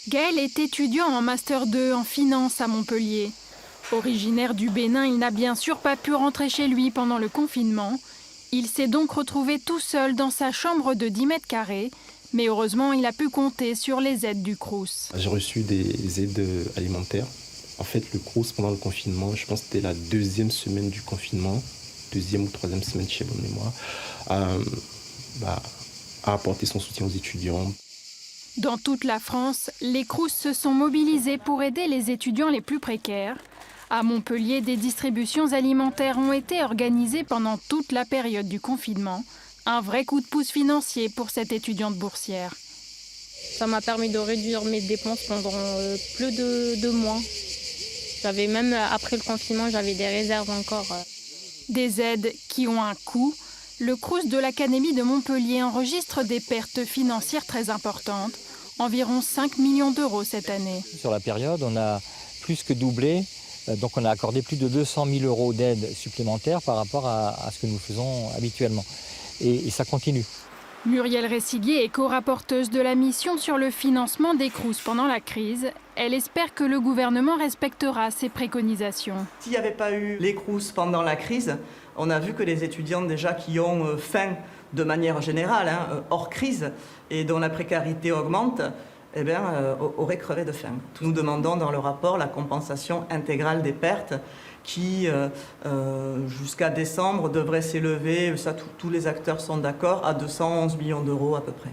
Gaël est étudiant en Master 2 en finance à Montpellier. Originaire du Bénin, il n'a bien sûr pas pu rentrer chez lui pendant le confinement. Il s'est donc retrouvé tout seul dans sa chambre de 10 mètres carrés. Mais heureusement, il a pu compter sur les aides du Crous. J'ai reçu des aides alimentaires. En fait, le Crous, pendant le confinement, je pense que c'était la deuxième semaine du confinement, deuxième ou troisième semaine, chez bonne mémoire, a apporté son soutien aux étudiants. Dans toute la France, les Crous se sont mobilisés pour aider les étudiants les plus précaires. À Montpellier, des distributions alimentaires ont été organisées pendant toute la période du confinement. Un vrai coup de pouce financier pour cette étudiante boursière. Ça m'a permis de réduire mes dépenses pendant plus de 2 mois. J'avais même, après le confinement, j'avais des réserves encore. Des aides qui ont un coût. Le Crous de l'Académie de Montpellier enregistre des pertes financières très importantes, environ 5 millions d'euros cette année. Sur la période, on a plus que doublé, donc on a accordé plus de 200 000 euros d'aide supplémentaire par rapport à ce que nous faisons habituellement. Et ça continue. Muriel Ressiguier est co-rapporteuse de la mission sur le financement des Crous pendant la crise. Elle espère que le gouvernement respectera ses préconisations. S'il n'y avait pas eu les Crous pendant la crise, on a vu que les étudiants déjà qui ont faim de manière générale, hors crise, et dont la précarité augmente, auraient crevé de faim. Nous demandons dans le rapport la compensation intégrale des pertes qui, jusqu'à décembre, devrait s'élever, ça tous les acteurs sont d'accord, à 211 millions d'euros à peu près.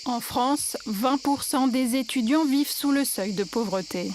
En France, 20% des étudiants vivent sous le seuil de pauvreté.